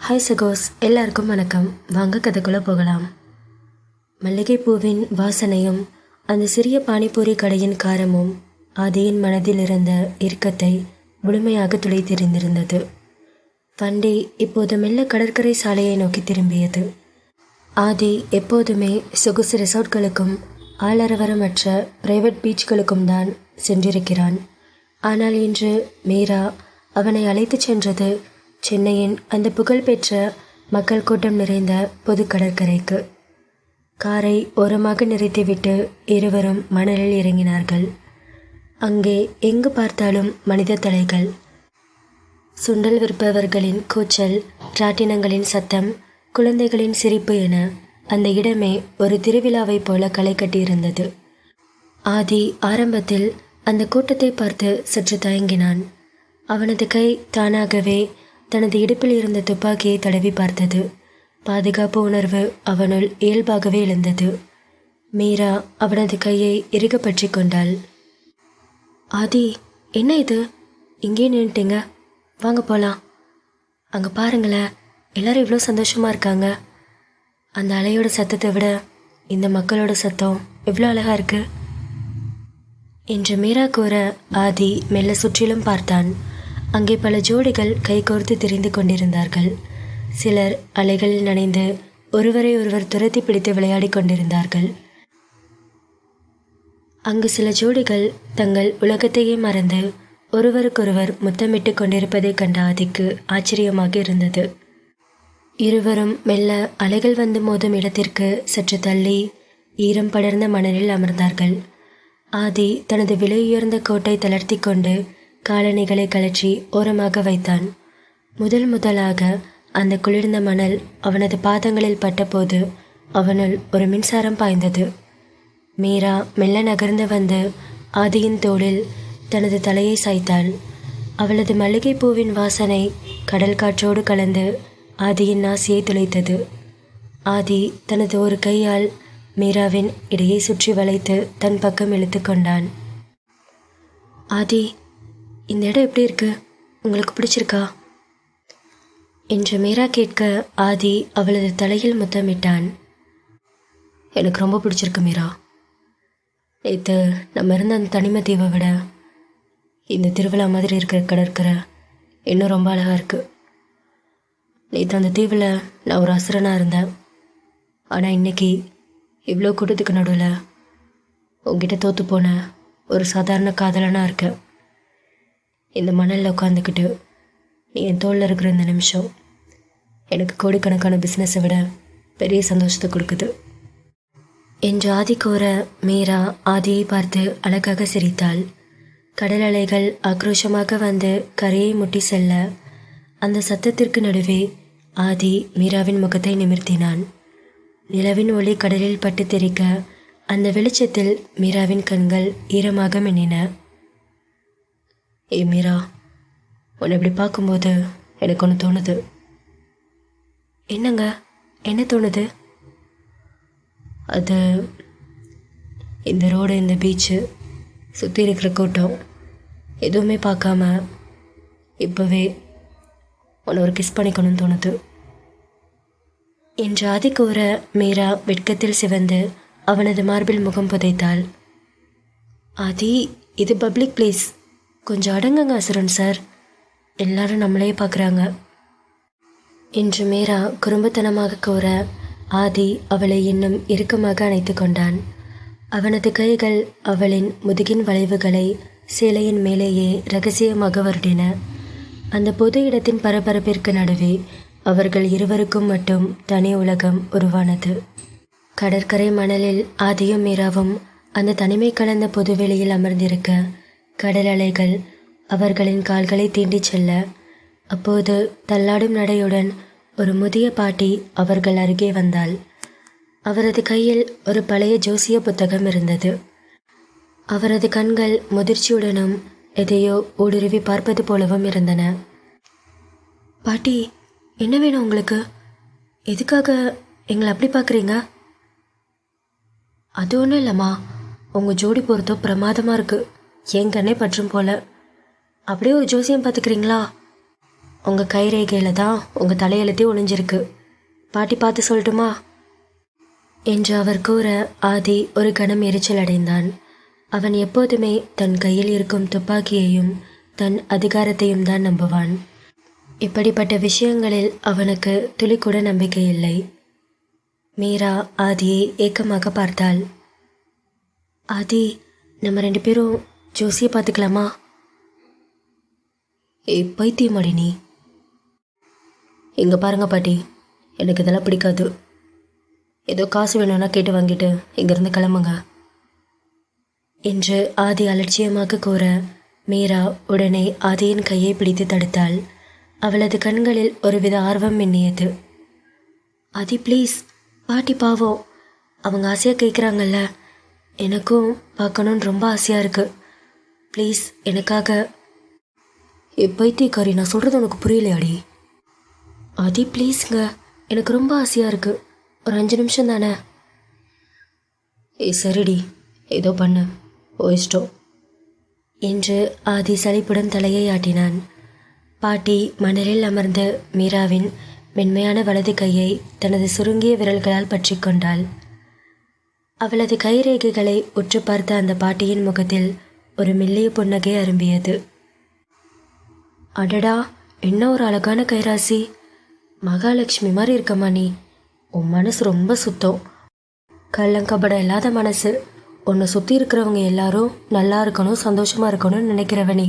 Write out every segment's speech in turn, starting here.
Hi சகோஸ், எல்லாருக்கும் வணக்கம். வாங்க கதைக்குள்ளே போகலாம். மல்லிகைப்பூவின் வாசனையும் அந்த சிறிய பானிபூரி கடையின் காரமும் ஆதியின் மனதில் இருந்த இறுக்கத்தை முழுமையாக துளைத்தெறிந்திருந்தது. வண்டி இப்போது மெல்ல கடற்கரை சாலையை நோக்கி திரும்பியது. ஆதி எப்போதுமே சொகுசு ரெசார்ட்களுக்கும் ஆளரவரமற்ற பிரைவேட் பீச்களுக்கும் தான் சென்றிருக்கிறான். ஆனால் இன்று மீரா அவனை அழைத்துச் சென்றது சென்னையின் அந்த புகழ்பெற்ற மக்கள் கூட்டம் நிறைந்த பொது கடற்கரைக்கு. காரை ஓரமாக நிறுத்திவிட்டு இருவரும் மணலில் இறங்கினார்கள். அங்கே எங்கு பார்த்தாலும் மனித தலைகள், சுண்டல் விற்பவர்களின் கூச்சல், ராட்டினங்களின் சத்தம், குழந்தைகளின் சிரிப்பு என அந்த இடமே ஒரு திருவிழாவைப் போல களை கட்டியிருந்தது. ஆதி ஆரம்பத்தில் அந்த கூட்டத்தை பார்த்து சற்று தயங்கினான். அவனது கை தானாகவே தனது இடுப்பில் இருந்த துப்பாக்கியை தடவி பார்த்தது. பாதுகாப்பு உணர்வு அவனுள் இயல்பாகவே எழுந்தது. மீரா அவனது கையை இறுக பற்றி கொண்டாள். ஆதி, என்ன இது? இங்கே நின்றுட்டீங்க, வாங்க போகலாம். அங்கே பாருங்களேன், எல்லாரும் இவ்வளோ சந்தோஷமாக இருக்காங்க. அந்த அலையோட சத்தத்தை விட இந்த மக்களோட சத்தம் எவ்வளோ அழகாக இருக்கு என்று மீரா கூற ஆதி மெல்ல சுற்றிலும் பார்த்தான். அங்கே பல ஜோடிகள் கைகோர்த்து திரிந்து கொண்டிருந்தார்கள். சிலர் அலைகளில் நனைந்து ஒருவரை ஒருவர் துரத்தி பிடித்து விளையாடி கொண்டிருந்தார்கள். அங்கு சில ஜோடிகள் தங்கள் உலகத்தையே மறந்து ஒருவருக்கொருவர் முத்தமிட்டு கொண்டிருப்பதை கண்ட ஆதிக்கு ஆச்சரியமாக இருந்தது. இருவரும் மெல்ல அலைகள் வந்து மோதும் இடத்திற்கு சற்று தள்ளி ஈரம் படர்ந்த மணலில் அமர்ந்தார்கள். ஆதி தனது விலையுயர்ந்த கோட்டை தளர்த்தி கொண்டு காலணிகளை கழற்றி ஓரமாக வைத்தான். முதலாக அந்த குளிர்ந்த மணல் அவனது பாதங்களில் பட்டபோது அவனுள் ஒரு மின்சாரம் பாய்ந்தது. மீரா மெல்ல நகர்ந்து வந்து ஆதியின் தோளில் தனது தலையை சாய்த்தாள். அவளது மல்லிகைப்பூவின் வாசனை கடல் காற்றோடு கலந்து ஆதியின் நாசியை துளைத்தது. ஆதி தனது ஒரு கையால் மீராவின் இடையை சுற்றி வளைத்து தன் பக்கம் இழுத்து கொண்டான். ஆதி, இந்த இடம் எப்படி இருக்கு? உங்களுக்கு பிடிச்சிருக்கா என்று மீரா கேட்க ஆதி அவளது தலையில் முத்தமிட்டான். எனக்கு ரொம்ப பிடிச்சிருக்கு மீரா. நேற்று நம்ம இருந்த அந்த தனிமை தீவை விட இந்த திருவிழா மாதிரி இருக்கிற கடற்கரை இன்னும் ரொம்ப அழகாக இருக்குது. நேற்று அந்த தீவில் நான் ஒரு அசுரனாக இருந்தேன். ஆனால் இன்னைக்கு இவ்வளோ கூட்டத்துக்கு நடுவில் உங்ககிட்ட தோற்று போன ஒரு சாதாரண காதலனாக இருக்கேன். இந்த மணலில் உட்காந்துக்கிட்டு நீ என் தோளில் இருக்கிற இந்த நிமிஷம் எனக்கு கோடிக்கணக்கான பிஸ்னஸை விட பெரிய சந்தோஷத்தை கொடுக்குது என்று ஆதி கூற மீரா ஆதியை பார்த்து அழகாக சிரித்தாள். கடல் அலைகள் ஆக்ரோஷமாக வந்து கரையை முட்டி செல்ல அந்த சத்தத்திற்கு நடுவே ஆதி மீராவின் முகத்தை நிமிர்த்தினான். நிலவின் ஒளி கடலில் பட்டு தெறிக்க அந்த வெளிச்சத்தில் மீராவின் கண்கள் ஈரமாக மின்னின. ஏ மீரா, உன்னை இப்படி பார்க்கும்போது எனக்கு ஒன்று தோணுது. என்னங்க? என்ன தோணுது? அது இந்த ரோடு, இந்த பீச்சு, சுற்றி இருக்கிற கூட்டம் எதுவுமே பார்க்காம இப்போவே உன்னை ஒரு கிஸ் பண்ணிக்கணும்னு தோணுது என்று ஆதி கூற மீரா வெட்கத்தில் சிவந்து அவனது மார்பில் முகம் புதைத்தாள். ஆதி, இது பப்ளிக் பிளேஸ், கொஞ்சம் அடங்குங்க அசுரன் சார், எல்லாரும் நம்மளையே பார்க்குறாங்க என்று மீரா குறும்புத்தனமாக கூற ஆதி அவளை இன்னும் இறுக்கமாக அணைத்து கொண்டான். அவனது கைகள் அவளின் முதுகின் வளைவுகளை சேலையின் மேலேயே இரகசியமாக வருடின. அந்த பொது இடத்தின் பரபரப்பிற்கு நடுவே அவர்கள் இருவருக்கும் மட்டும் தனி உலகம் உருவானது. கடற்கரை மணலில் ஆதியும் மீராவும் அந்த தனிமை கலந்த பொதுவெளியில் அமர்ந்திருக்க கடல் அலைகள் அவர்களின் கால்களை தீண்டிச் செல்ல அப்போது தள்ளாடும் நடையுடன் ஒரு முதிய பாட்டி அவர்கள் அருகே வந்தாள். அவரது கையில் ஒரு பழைய ஜோசிய புத்தகம் இருந்தது. அவரது கண்கள் முதிர்ச்சியுடனும் எதையோ ஊடுருவி பார்ப்பது போலவும் இருந்தன. பாட்டி, என்ன வேணும் உங்களுக்கு? எதுக்காக எங்களை அப்படி பார்க்குறீங்க? அது ஒன்றும் இல்லைம்மா, உங்கள் ஜோடி பொறுத்தோ பிரமாதமாக இருக்குது, என் கண்ணே பற்றும் போல. அப்படியே ஒரு ஜோசியம் பார்த்துக்கிறீங்களா? உங்கள் கைரேகையில் தான் உங்கள் தலையெழுத்தே ஒளிஞ்சிருக்கு. பாட்டி பார்த்து சொல்லட்டுமா என்று அவர் கூற ஆதி ஒரு கணம் எரிச்சல் அடைந்தான். அவன் எப்போதுமே தன் கையில் இருக்கும் துப்பாக்கியையும் தன் அதிகாரத்தையும் தான் நம்புவான். இப்படிப்பட்ட விஷயங்களில் அவனுக்கு துளி கூட நம்பிக்கை இல்லை. மீரா ஆதியை ஏக்கமாக பார்த்தாள். ஆதி, நம்ம 2 பேரும் ஜோசியை பார்த்துக்கலாமா? பைத்தியமாடி நீ. இங்கே பாருங்க பாட்டி, எனக்கு இதெல்லாம் பிடிக்காது. ஏதோ காசு வேணும்னா கேட்டு வாங்கிட்டு இங்கேருந்து கிளம்புங்க என்று ஆதி அலட்சியமாக கூற மீரா உடனே ஆதியின் கையை பிடித்து தடுத்தாள். அவளது கண்களில் ஒருவித ஆர்வம் மின்னியது. ஆதி ப்ளீஸ், பாட்டி பாவம், அவங்க ஆசையாக கேட்குறாங்கல்ல, எனக்கும் பார்க்கணுன்னு ரொம்ப ஆசையாக இருக்குது. ப்ளீஸ் எனக்காக. பைத்தியக்காரி, நான் சொல்கிறது உனக்கு புரியலையாடி? ஆதி ப்ளீஸுங்க, எனக்கு ரொம்ப ஆசையாக இருக்குது. ஒரு 5 நிமிஷம் தானே? சரிடி, ஏதோ பண்ணு, இஷ்டம் என்று ஆதி சலிப்புடன் தலையை ஆட்டினான். பாட்டி மணலில் அமர்ந்து மீராவின் மென்மையான வலது கையை தனது சுருங்கிய விரல்களால் பற்றி கொண்டாள். அவளது கைரேகைகளை உற்று பார்த்த அந்த பாட்டியின் முகத்தில் ஒரு மெல்லிய புன்னகை அரும்பியது. அடடா, என்ன ஒரு அழகான கைராசி! மகாலட்சுமி மாதிரி இருக்கம்மா நீ. உன் மனசு ரொம்ப சுத்தம், கள்ளங்கபடம் இல்லாத மனசு. உன்னை சுற்றி இருக்கிறவங்க எல்லாரும் நல்லா இருக்கணும், சந்தோஷமாக இருக்கணும்னு நினைக்கிறவனி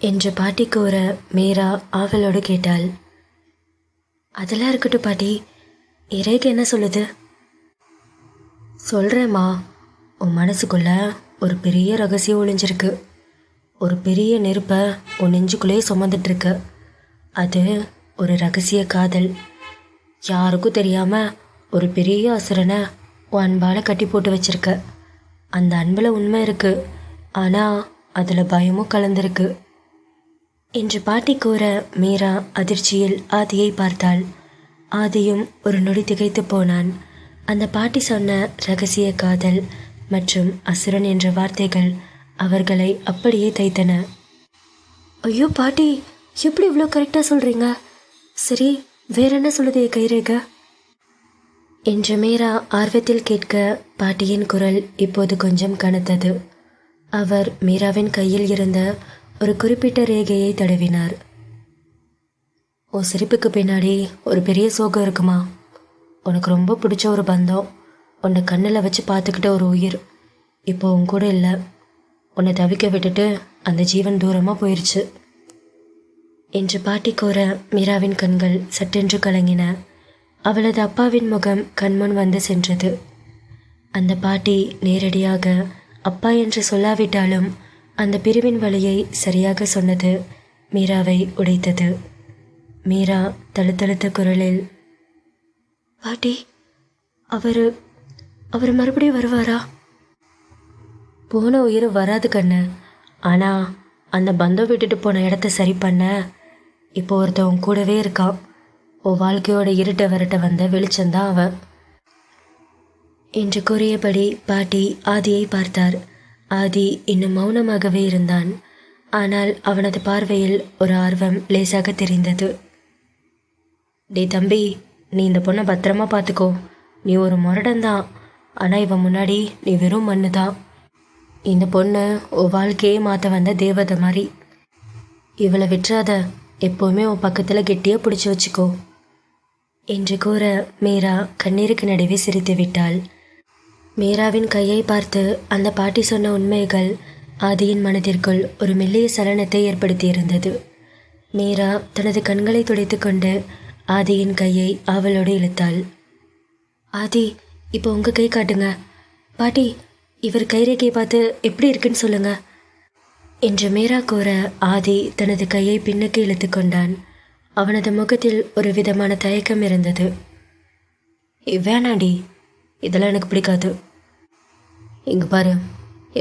என்று பாட்டி கூற மீரா ஆவலோடு கேட்டாள். அதெல்லாம் இருக்கட்டும் பாட்டி, இறைக்கு என்ன சொல்லுது? சொல்கிறேம்மா, உன் மனசுக்குள்ள ஒரு பெரிய ரகசியம் ஒளிஞ்சிருக்கு. ஒரு பெரிய நெருப்பை உன் நெஞ்சுக்குள்ளேயே சுமந்துட்டுருக்க. அது ஒரு ரகசிய காதல். யாருக்கும் தெரியாமல் ஒரு பெரிய அசுரனை உன் அன்பால் கட்டி போட்டு வச்சிருக்க. அந்த அன்பில் உண்மை இருக்குது, ஆனால் அதில் பயமும் கலந்துருக்கு என்று பாட்டி கூற மீரா அதிர்ச்சியில் ஆதியை பார்த்தாள். ஆதியும் ஒரு நொடி திகைத்து போனான். அந்த பாட்டி சொன்ன ரகசிய காதல் மற்றும் அசுரன் என்ற வார்த்தைகள் அவர்களை அப்படியே தைத்தன. ஐயோ பாட்டி, எப்படி இவ்வளோ கரெக்டாக சொல்கிறீங்க? சரி, வேற என்ன சொல்லுது கைரேகை என்று மீரா ஆர்வத்தில் கேட்க பாட்டியின் குரல் இப்போது கொஞ்சம் கனத்தது. அவர் மீராவின் கையில் இருந்த ஒரு குறிப்பிட்ட ரேகையை தடவினார். உன் சிரிப்புக்கு பின்னாடி ஒரு பெரிய சோகம் இருக்குமா? உனக்கு ரொம்ப பிடிச்ச ஒரு பந்தம், உன்னை கண்ணில் வச்சு பார்த்துக்கிட்ட ஒரு உயிர் இப்போ உன் கூட இல்லை. உன்னை தவிக்க விட்டுட்டு அந்த ஜீவன் தூரமாக போயிடுச்சு என்று பாட்டி கூற மீராவின் கண்கள் சட்டென்று கலங்கின. அவளது அப்பாவின் முகம் கண்முன் வந்து சென்றது. அந்த பாட்டி நேரடியாக அப்பா என்று சொல்லாவிட்டாலும் அந்த பிரிவின் வழியை சரியாக சொன்னது மீராவை உடைத்தது. மீரா தழுத்தழுத்த குரலில், பாட்டி, அவர் மறுபடியும் வருவாரா? போன உயிர் வராது கண்ணு. ஆனால் அந்த பந்தம் விட்டுட்டு போன இடத்த சரி பண்ண இப்போ ஒருத்தவன் கூடவே இருக்கான். உன் வாழ்க்கையோட இருட்ட விரட்ட வந்த வெளிச்சந்தான் அவன் என்று கூறியபடி பாட்டி ஆதியை பார்த்தார். ஆதி இன்னும் மௌனமாகவே இருந்தான். ஆனால் அவனது பார்வையில் ஒரு ஆர்வம் லேசாக தெரிந்தது. டே தம்பி, நீ இந்த பொண்ணை பத்திரமா பார்த்துக்கோ. நீ ஒரு முரடன்தான், ஆனால் இவன் முன்னாடி நீ வெறும் மண்ணு தான். இந்த பொண்ணு உன் வாழ்க்கையே மாற்ற வந்த தேவதை மாதிரி. இவளை விட்டுறாத, எப்போவுமே உன் பக்கத்தில் கெட்டியாக பிடிச்சி வச்சுக்கோ என்று கூற மீரா கண்ணீருக்கு நடுவே சிரித்து விட்டாள். மீராவின் கையை பார்த்து அந்த பாட்டி சொன்ன உண்மைகள் ஆதியின் மனதிற்குள் ஒரு மெல்லிய சலனத்தை ஏற்படுத்தியிருந்தது. மீரா தனது கண்களை துடைத்து கொண்டு ஆதியின் கையை ஆவலோடு இழுத்தாள். ஆதி, இப்போ உங்கள் கை காட்டுங்க. பாட்டி, இவர் கைரேகையை பார்த்து எப்படி இருக்குன்னு சொல்லுங்க என்று மீரா கூற ஆதி தனது கையை பின்னுக்கு இழுத்து கொண்டான். அவனது முகத்தில் ஒரு விதமான தயக்கம் இருந்தது. வேணாண்டி, இதெல்லாம் எனக்கு பிடிக்காது. இங்கே பாரு,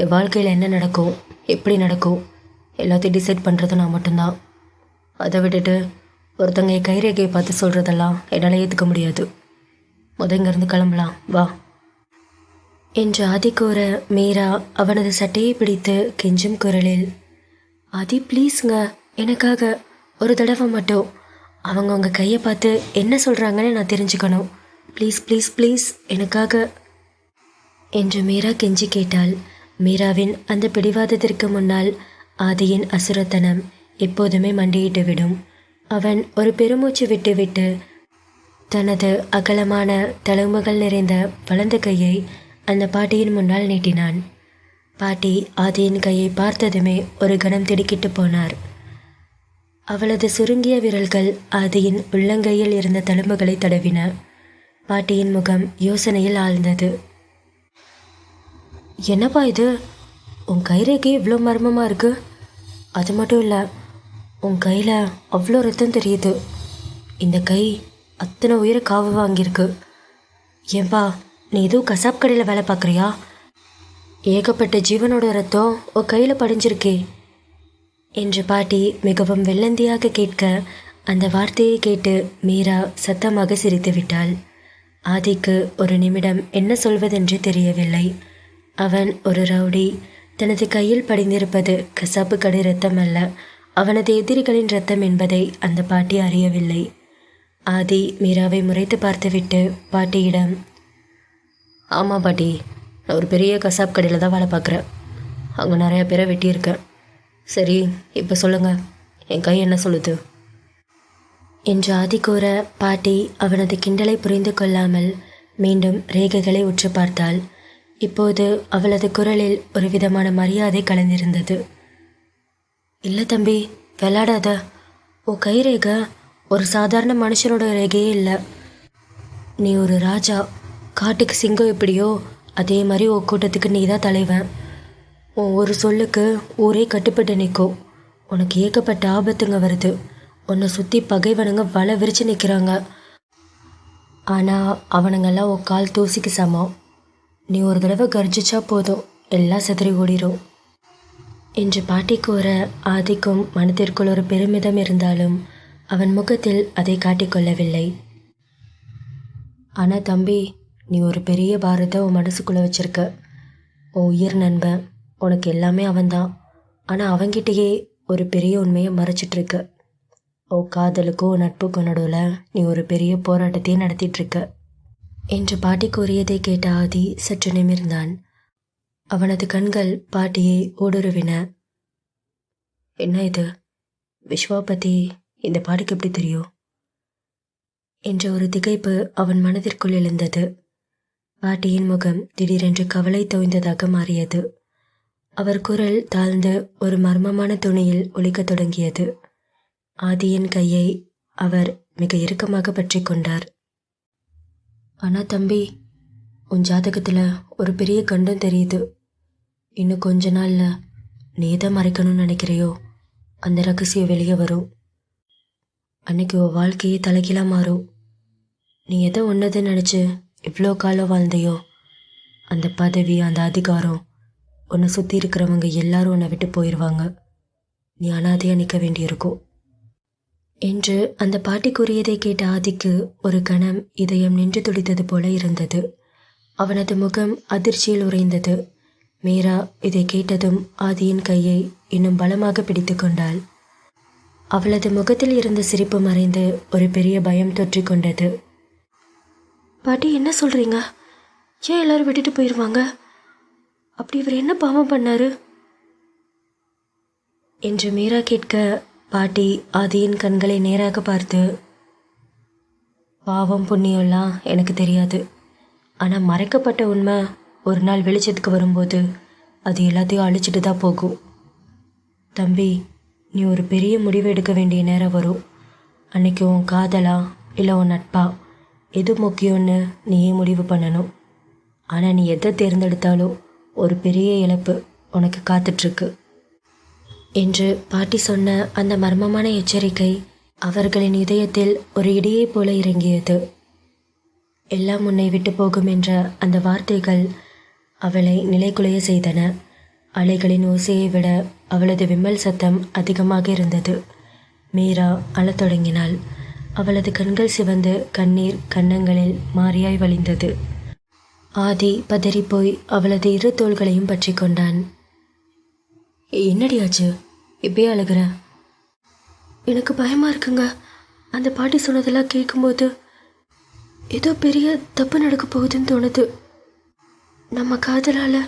என் வாழ்க்கையில் என்ன நடக்கும், எப்படி நடக்கும், எல்லாத்தையும் டிசைட் பண்ணுறது நான் மட்டும்தான். அதை விட்டுட்டு ஒருத்தங்க என் கைரேகையை பார்த்து சொல்கிறதெல்லாம் என்னால் ஏற்றுக்க முடியாது. இங்கேருந்து கிளம்பலாம் வா என்று ஆதி கூற மீரா அவனது சட்டையை பிடித்து கெஞ்சும் குரலில், ஆதி ப்ளீஸுங்க, எனக்காக ஒரு தடவை மட்டும் அவங்க உங்கள் கையை பார்த்து என்ன சொல்கிறாங்கன்னு நான் தெரிஞ்சுக்கணும். ப்ளீஸ் ப்ளீஸ் ப்ளீஸ் எனக்காக என்று மீரா கெஞ்சி கேட்டாள். மீராவின் அந்த பிடிவாதத்திற்கு முன்னால் ஆதியின் அசுரத்தனம் எப்போதுமே மண்டியிட்டு விடும். அவன் ஒரு பெருமூச்சு விட்டு தனது அகலமான தழும்புகள் நிறைந்த வலந்த கையை அந்த பாட்டியின் முன்னால் நீட்டினான். பாட்டி ஆதியின் கையை பார்த்ததுமே ஒரு கணம் திடுக்கிட்டு போனார். அவளது சுருங்கிய விரல்கள் ஆதியின் உள்ளங்கையில் இருந்த தழும்புகளை தடவின. பாட்டியின் முகம் யோசனையில் ஆழ்ந்தது. என்னப்பா இது, உன் கைரேகை இவ்வளோ மர்மமாக இருக்கு. அது மட்டும் இல்லை, உன் கையில் அவ்வளோ ரத்தம் தெரியுது. இந்த கை அத்தனை உயிரை காவு வாங்கியிருக்கு. ஏன்பா, நீ எதுவும் கசாப் கடையில் வேலை பார்க்குறியா? ஏகப்பட்ட ஜீவனோட ரத்தம் உன் கையில் படிஞ்சிருக்கே என்று பாட்டி மிகவும் வெள்ளந்தியாக கேட்க, அந்த வார்த்தையை கேட்டு மீரா சத்தமாக சிரித்து விட்டாள். ஆதிக்கு ஒரு நிமிடம் என்ன சொல்வதென்று தெரியவில்லை. அவன் ஒரு ரவுடி. தனது கையில் படிந்திருப்பது கசாப்பு கடை ரத்தம் அல்ல, அவனது எதிரிகளின் ரத்தம் என்பதை அந்த பாட்டி அறியவில்லை. ஆதி மீராவை முறைத்து பார்த்துவிட்டு பாட்டியிடம், ஆமாம் பாட்டி, நான் ஒரு பெரிய கசாப் கடையில் தான் வேலை பார்க்குறேன். அங்கே நிறையா பேரை வெட்டியிருக்கேன். சரி, இப்போ சொல்லுங்கள், என் கை என்ன சொல்லுது என்று ஆதி கூற, பாட்டி அவனது கிண்டலை புரிந்து கொள்ளாமல் மீண்டும் ரேகைகளை உற்று பார்த்தாள். இப்போது அவளது குரலில் ஒரு விதமான மரியாதை கலந்திருந்தது. இல்லை தம்பி, விளாடாத. உன் கை ரேகை ஒரு சாதாரண மனுஷனோட ரேகையே இல்லை. நீ ஒரு ராஜா. காட்டுக்கு சிங்கம் எப்படியோ அதே மாதிரி உன் கூட்டத்துக்கு நீ தான் தலைவன். உன் ஒரு சொல்லுக்கு ஊரே கட்டுப்பட்டு நிற்கும். உனக்கு ஏகப்பட்ட ஆபத்துங்க வருது. உன்னை சுற்றி பகைவனுங்க வலை விரித்து நிற்கிறாங்க. ஆனால் அவனுங்கெல்லாம் உன் கால் தூசிக்கு சமம். நீ ஒரு தடவை கர்ஜிச்சா போதும், எல்லாம் சிதறி ஓடிரும் என்று பாட்டி கூற, ஆதிக்கும் மனத்திற்குள் ஒரு பெருமிதம் இருந்தாலும் அவன் முகத்தில் அதை காட்டிக்கொள்ளவில்லை. ஆனால் தம்பி, நீ ஒரு பெரிய பாரத்தை உன் மனசுக்குள்ளே வச்சிருக்க. உன் உயிர் நண்பன், உனக்கு எல்லாமே அவன்தான். ஆனால் அவங்கிட்டேயே ஒரு பெரிய உண்மையை மறைச்சிட்ருக்க. உன் காதலுக்கும் நட்புக்கும் நடுவில் நீ ஒரு பெரிய போராட்டத்தையே நடத்திட்டுருக்க என்று பாட்டி கூறியதை கேட்ட ஆதி சற்று நிமிர்ந்தான். அவனது கண்கள் பாட்டியை ஊடுருவின. என்ன இது, விஸ்வா பற்றி இந்த பாட்டிக்கு எப்படி தெரியும் என்ற ஒரு திகைப்பு அவன் மனதிற்குள் எழுந்தது. பாட்டியின் முகம் திடீரென்று கவலை தோய்ந்ததாக மாறியது. அவர் குரல் தாழ்ந்து ஒரு மர்மமான துணியில் ஒலிக்கத் தொடங்கியது. ஆதியின் கையை அவர் மிக இறுக்கமாக பற்றி கொண்டார். ஆனால் தம்பி, உன் ஜாதகத்தில் ஒரு பெரிய கண்டம் தெரியுது. இன்னும் கொஞ்ச நாளில் நீ எதை மறைக்கணும்னு நினைக்கிறையோ அந்த ரகசியம் வெளியே வரும். அன்னைக்கு உன் வாழ்க்கையே தலைகீழாக மாறும். நீ எதை ஒன்றதுன்னு நினச்சி இவ்வளோ காலம் வாழ்ந்தையோ அந்த பதவி, அந்த அதிகாரம், உன்னை சுற்றி இருக்கிறவங்க எல்லாரும் உன்னை விட்டு போயிடுவாங்க. நீ அனாதையாக நிற்க வேண்டியிருக்கும் என்று அந்த பாட்டி கூறியதை கேட்ட ஆதிக்கு ஒரு கணம் இதயம் நின்று துடித்தது போல இருந்தது. அவனது முகம் அதிர்ச்சியில் உறைந்தது. மீரா இதை கேட்டதும் ஆதியின் கையை இன்னும் பலமாக பிடித்து கொண்டாள். அவளது முகத்தில் இருந்த சிரிப்பு மறைந்து ஒரு பெரிய பயம் தொற்றிக் கொண்டது. பாட்டி, என்ன சொல்கிறீங்க? ஏன் எல்லாரும் விட்டுட்டு போயிடுவாங்க? அப்படி இவர் என்ன பாவம் பண்ணாரு என்று மீரா கேட்க, பாட்டி ஆதியின் கண்களை நேராக பார்த்து, பாவம் புண்ணியம்லாம் எனக்கு தெரியாது. ஆனால் மறைக்கப்பட்ட உண்மை ஒரு நாள் வெளிச்சத்துக்கு வரும்போது அது எல்லாத்தையும் அழிச்சிட்டு தான் போகும். தம்பி, நீ ஒரு பெரிய முடிவு எடுக்க வேண்டிய நேரம் வரும். அன்னைக்கு உன் காதலா இல்லை உன் நட்பா எது முக்கியம்னு நீயே முடிவு பண்ணணும். ஆனால் நீ எதை தேர்ந்தெடுத்தாலும் ஒரு பெரிய இழப்பு உனக்கு காத்துட்ருக்கு என்று பாட்டி சொன்ன அந்த மர்மமான எச்சரிக்கை அவர்களின் இதயத்தில் ஒரு இடியை போல இறங்கியது. எல்லாம் உன்னை விட்டு போகும் என்ற அந்த வார்த்தைகள் அவளை நிலைகுலைய செய்தன. அலைகளின் ஓசையை விட அவளது விம்மல் சத்தம் அதிகமாக இருந்தது. மீரா அழத் தொடங்கினாள். அவளது கண்கள் சிவந்து கண்ணீர் கன்னங்களில் மாறியாய் வழிந்தது. ஆதி பதறிப்போய் அவளது இரு தோள்களையும் பற்றி கொண்டான். என்னடியாச்சு, இப்பயே அழுகிற எனக்கு பயமாக இருக்குங்க. அந்த பாட்டி சொன்னதெல்லாம் கேட்கும்போது ஏதோ பெரிய தப்பு நடக்க போகுதுன்னு தோணுது. நம்ம காதலால்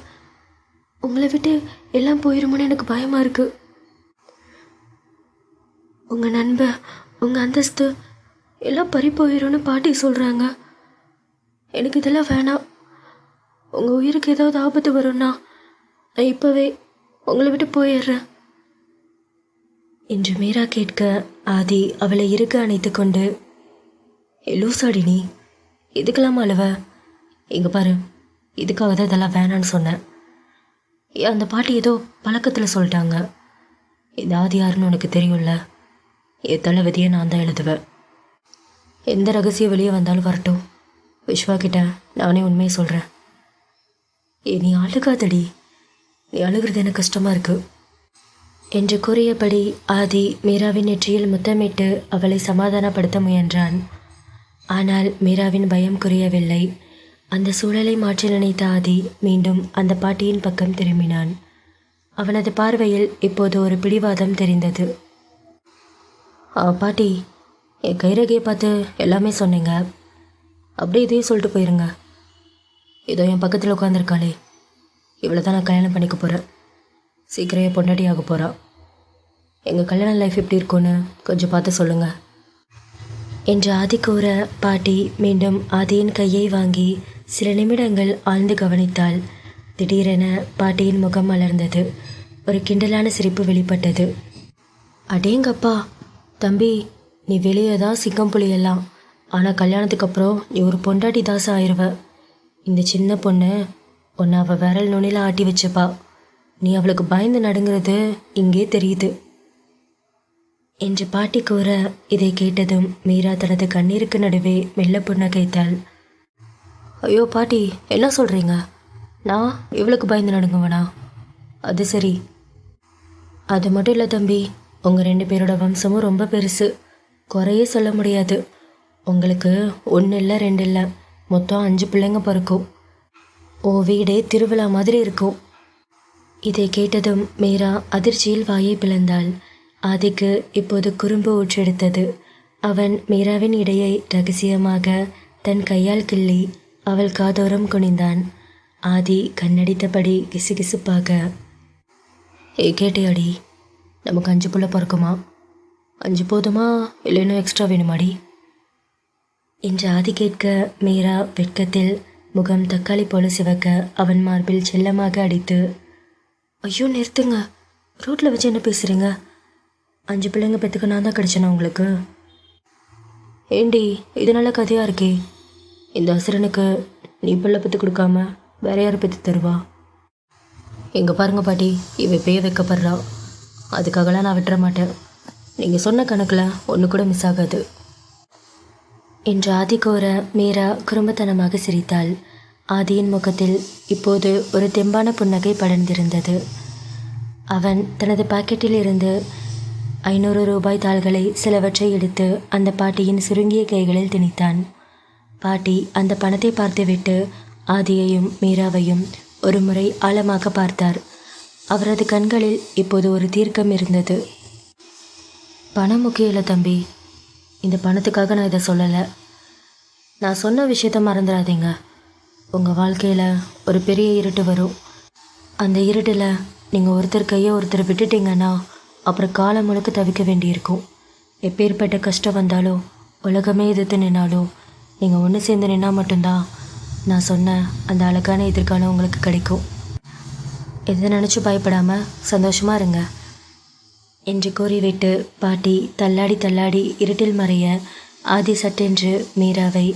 உங்களை விட்டு எல்லாம் போயிருமோன்னு எனக்கு பயமாக இருக்குது. உங்கள் நண்பன், உங்கள் அந்தஸ்து எல்லாம் பறி போயிடும்னு பாட்டி சொல்கிறாங்க. எனக்கு இதெல்லாம் வேணாம். உங்கள் உயிருக்கு ஏதாவது ஆபத்து வரும்னா நான் இப்போவே உங்களை விட்டு போயிடுறேன் என்று மீரா கேட்க, ஆதி அவளை இருக்க அணைத்து கொண்டு, லூசாடி நீ, இதுக்கெல்லாம் அழுவ? இங்கே பாரு, இதுக்காக தான் இதெல்லாம் வேணான்னு சொன்னேன். அந்த பாட்டி ஏதோ பழக்கத்தில் சொல்லிட்டாங்க. இந்த ஆதி யாருன்னு உனக்கு தெரியும்ல. என் தலைவிதியை நான் தான் எழுதுவேன். எந்த ரகசியம் வெளியே வந்தாலும் வரட்டும். விஸ்வா கிட்ட நானே உண்மையை சொல்கிறேன். நீ அழுகாதடி, நீ அழுகிறது எனக்கு கஷ்டமாக இருக்கு என்று கூறியபடி ஆதி மீராவின் நெற்றியில் முத்தமிட்டு அவளை சமாதானப்படுத்த முயன்றான். ஆனால் மீராவின் பயம் குறையவில்லை. அந்த சூழலை மாற்றி நினைத்த ஆதி மீண்டும் அந்த பாட்டியின் பக்கம் திரும்பினான். அவனது பார்வையில் இப்போது ஒரு பிடிவாதம் தெரிந்தது. பாட்டி, என் கைரகையை பார்த்து எல்லாமே சொன்னீங்க. அப்படியே இதையும் சொல்லிட்டு போயிருங்க. இதோ என் பக்கத்தில் உட்காந்துருக்காளே, இவ்வளோ தான் நான் கல்யாணம் பண்ணிக்க போகிறேன். சீக்கிரம் என் பொண்டாட்டி ஆக போகிறா. எங்கள் கல்யாண லைஃப் எப்படி இருக்குன்னு கொஞ்சம் பார்த்து சொல்லுங்கள் என்று ஆதி கூற, பாட்டி மீண்டும் ஆதியின் கையை வாங்கி சில நிமிடங்கள் ஆழ்ந்து கவனித்தாள். திடீரென பாட்டியின் முகம் மலர்ந்தது. ஒரு கிண்டலான சிரிப்பு வெளிப்பட்டது. அடேங்கப்பா தம்பி, நீ வெளியே தான் சிங்கம் புலியெல்லாம், ஆனால் கல்யாணத்துக்கு அப்புறம் நீ ஒரு பொண்டாட்டி தாசை ஆயிடுவ. இந்த சின்ன பொண்ணு உன்னை அவள் விரல் நுனியில் ஆட்டி வச்சுப்பா. நீ அவளுக்கு பயந்து நடுங்கிறது இங்கே தெரியுது என்று பாட்டி கூற, இதை கேட்டதும் மீரா தனது கண்ணீருக்கு நடுவே மெல்ல புன்னகைத்தாள். ஐயோ பாட்டி, என்ன சொல்கிறீங்க? நான் இவளுக்கு பயந்து நடுங்குவனா? அது சரி. அது மட்டும் இல்லை தம்பி, உங்கள் 2 பேரோட வம்சமும் ரொம்ப பெருசு, குறையே சொல்ல முடியாது. உங்களுக்கு 1 இல்லை 2 இல்லை, மொத்தம் 5 பிள்ளைங்க பிறக்கும். ஓ வீடே திருவிழா மாதிரி இருக்கும். இதை கேட்டதும் மீரா அதிர்ச்சியில் வாயை பிளந்தாள். ஆதிக்கு இப்போது குறும்பு ஊற்றெடுத்தது. அவன் மீராவின் இடையை ரகசியமாக தன் கையால் கிள்ளி அவள் காதோரம் குனிந்தான். ஆதி கண்ணடித்தபடி கிசுகிசுப்பாக, கேட்டியாடி, நமக்கு 5 புள்ள பிறக்குமா? 5 போதுமா, இல்லை இன்னும் எக்ஸ்ட்ரா வேணுமாடி என்று ஆதி கேட்க, மீரா வெட்கத்தில் முகம் தக்காளி போல சிவக்க அவன் மார்பில் செல்லமாக அடித்து, ஐயோ நிறுத்துங்க, ரோட்டில் வச்சு என்ன பேசுகிறீங்க? 5 பிள்ளைங்க பெற்றுக்க நான் தான் கிடச்சேனா உங்களுக்கு? ஏண்டி, இது நல்ல கதையாக இருக்கே. இந்த அசுரனுக்கு நீ பிள்ளை பெற்று கொடுக்காம வேற யாரை பெற்று தருவா? எங்கே பாருங்க பாட்டி, இவ பேய வைக்கப்படுறா. அதுக்காகலாம் நான் விட்டுற மாட்டேன். நீங்கள் சொன்ன கணக்கில் ஒன்று கூட மிஸ் ஆகாது என்று ஆதி கூற, மீரா குறும்புத்தனமாக சிரித்தாள். ஆதியின் முகத்தில் இப்போது ஒரு தெம்பான புன்னகை படர்ந்திருந்தது. அவன் தனது பாக்கெட்டில் இருந்து 500 ரூபாய் தாள்களை சிலவற்றை எடுத்து அந்த பாட்டியின் சுருங்கிய கைகளில் திணித்தான். பாட்டி அந்த பணத்தை பார்த்துவிட்டு ஆதியையும் மீராவையும் ஒரு முறை ஆழமாக பார்த்தார். அவரது கண்களில் இப்போது ஒரு தீர்க்கம் இருந்தது. பணம் முக்கியம் இல்லை தம்பி, இந்த பணத்துக்காக நான் இதை சொல்லலை. நான் சொன்ன விஷயத்த மறந்துடாதீங்க. உங்கள் வாழ்க்கையில் ஒரு பெரிய இருட்டு வரும். அந்த இருட்டில் நீங்கள் ஒருத்தர் கையை ஒருத்தர் விட்டுட்டீங்கன்னா அப்புறம் காலம் முழுக்க தவிக்க வேண்டியிருக்கும். எப்பேற்பட்ட கஷ்டம் வந்தாலும் உலகமே எதிர்த்து நின்னாலும் நீங்கள் ஒன்று சேர்ந்து நின்னா மட்டும்தான் நான் சொன்ன அந்த அழகான எதிர்காலம் உங்களுக்கு கிடைக்கும். எதை நினச்சி பயப்படாமல் சந்தோஷமாக இருங்க என்று கூறிவிட்டு பாட்டி தள்ளாடி தள்ளாடி இருட்டில் மறைய, ஆதி சட்டென்று மீராவை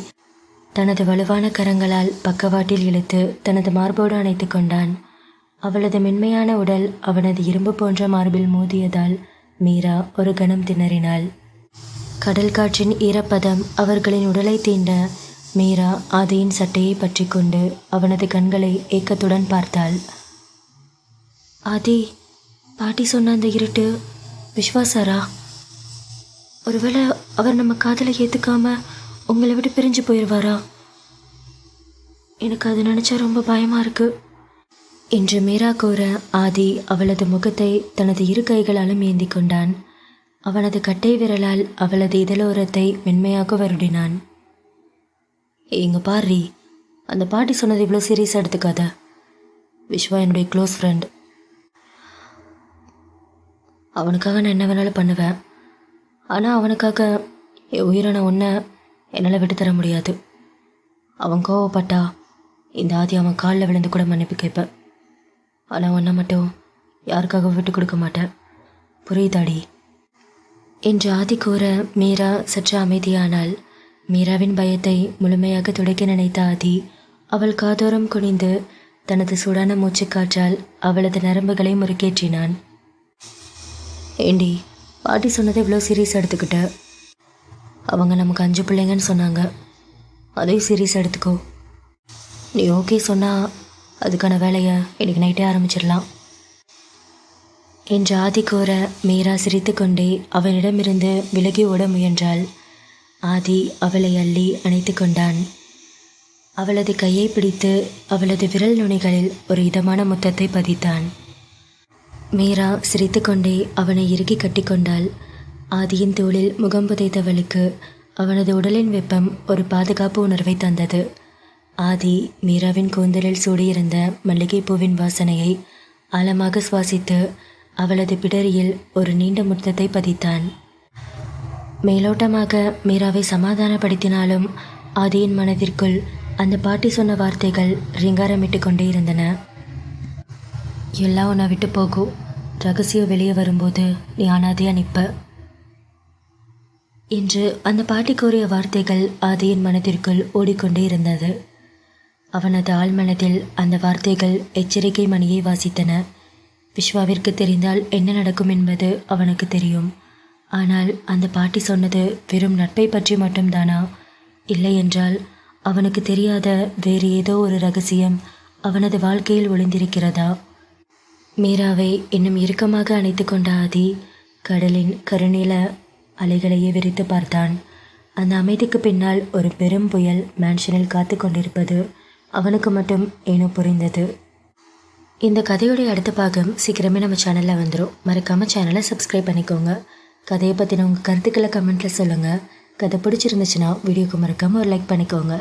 தனது வலுவான கரங்களால் பக்கவாட்டில் இழுத்து தனது மார்போடு அணைத்து கொண்டான். அவளது மென்மையான உடல் அவனது இரும்பு போன்ற மார்பில் மோதியதால் மீரா ஒரு கணம் திணறினாள். கடல் காற்றின் ஈரப்பதம் அவர்களின் உடலை தீண்ட மீரா ஆதியின் சட்டையை பற்றி கொண்டு அவனது கண்களை ஏக்கத்துடன் பார்த்தாள். ஆதி, பாட்டி சொன்ன அந்த இருட்டு விஸ்வாசாரா? ஒருவேளை அவர் நம்ம காதலை ஏற்றுக்காம உங்களை விட்டு பிரிஞ்சு போயிடுவாரா? எனக்கு அது நினச்சா ரொம்ப பயமாக இருக்குது என்று மீரா கூற, ஆதி அவளது முகத்தை தனது 2 கைகளாலும் ஏந்தி கொண்டான். அவனது கட்டை விரலால் அவளது இதழோரத்தை மென்மையாக வருடினான். இங்க பாரு, அந்த பாட்டி சொன்னது இவ்வளோ சீரியஸாக எடுத்துக்காத. விஸ்வா என்னுடைய க்ளோஸ் ஃப்ரெண்ட். அவனுக்காக நான் என்ன வேணாலும் பண்ணுவேன். ஆனால் அவனுக்காக என் உயிரான ஒன்றை என்னால் விட்டு தர முடியாது. அவன் கோவப்பட்டா இந்த ஆதி அவன் காலில் விழுந்து கூட மன்னிப்பு கேட்பேன். ஆனால் ஒன்றை மட்டும் யாருக்காக விட்டு கொடுக்க மாட்டேன். புரியுதாடி என்று ஆதி கூற மீரா சற்று அமைதியானாள். மீராவின் பயத்தை முழுமையாக துடைக்க நினைத்த ஆதி அவள் காதோரம் குனிந்து தனது சூடான மூச்சுக்காற்றால் அவளது நரம்புகளை முறுக்கேற்றினான். ஏண்டி, பாட்டி சொன்னதை இவ்வளோ சீரியஸ் எடுத்துக்கிட்ட? அவங்க நமக்கு 5 பிள்ளைங்கன்னு சொன்னாங்க. அதையும் சீரியஸ் எடுத்துக்கோ. நீ ஓகே சொன்னால் அதுக்கான வேலையை இன்னைக்கு நைட்டே ஆரம்பிச்சிடலாம் என்று ஆதி கூற மீரா சிரித்து கொண்டே அவனிடமிருந்து விலகி ஓட முயன்றாள். ஆதி அவளை அள்ளி அணைத்து கொண்டான். அவளது கையை பிடித்து அவளது விரல் நுனிகளில் ஒரு இதமான முத்தத்தை பதித்தான். மீரா சிரித்து கொண்டே அவனை இறுக்கி கட்டி கொண்டாள். ஆதியின் தோளில் முகம் புதைத்தவளுக்கு அவனது உடலின் வெப்பம் ஒரு பாதுகாப்பு உணர்வை தந்தது. ஆதி மீராவின் கூந்தலில் சூடியிருந்த மல்லிகைப்பூவின் வாசனையை ஆழமாக சுவாசித்து அவளது பிடரியில் ஒரு நீண்ட முத்தத்தை பதித்தான். மேலோட்டமாக மீராவை சமாதானப்படுத்தினாலும் ஆதியின் மனதிற்குள் அந்த பாட்டி சொன்ன வார்த்தைகள் ரிங்காரமிட்டு கொண்டே இருந்தன. எல்லாம் உன்னை விட்டு போகும். ரகசியம் வெளியே வரும்போது நீ அனாதையா நிற்ப என்று அந்த பாட்டி கூறிய வார்த்தைகள் ஆதியின் மனதிற்குள் ஓடிக்கொண்டே இருந்தது. அவனது ஆழ்மனதில் அந்த வார்த்தைகள் எச்சரிக்கை மணியை வாசித்தன. விஸ்வாவிற்கு தெரிந்தால் என்ன நடக்கும் என்பது அவனுக்கு தெரியும். ஆனால் அந்த பாட்டி சொன்னது வெறும் நட்பை பற்றி மட்டும்தானா? இல்லை என்றால் அவனுக்கு தெரியாத வேறு ஏதோ ஒரு ரகசியம் அவனது வாழ்க்கையில் ஒளிந்திருக்கிறதா? மீராவை இன்னும் இறுக்கமாக அணைத்து கொண்ட ஆதி கடலின் கருநீல அலைகளையே விரித்து பார்த்தான். அந்த அமைதிக்கு பின்னால் ஒரு பெரும் புயல் மேன்ஷனில் காத்து கொண்டிருப்பது அவனுக்கு மட்டும் ஏனோ புரிந்தது. இந்த கதையோடைய அடுத்த பாகம் சீக்கிரமே நம்ம சேனலில் வந்துடும். மறக்காமல் சேனலை சப்ஸ்கிரைப் பண்ணிக்கோங்க. கதையை பற்றின உங்கள் கருத்துக்களை கமெண்ட்டில் சொல்லுங்கள். கதை பிடிச்சிருந்துச்சுன்னா வீடியோக்கு மறக்காமல் ஒரு லைக் பண்ணிக்கோங்க.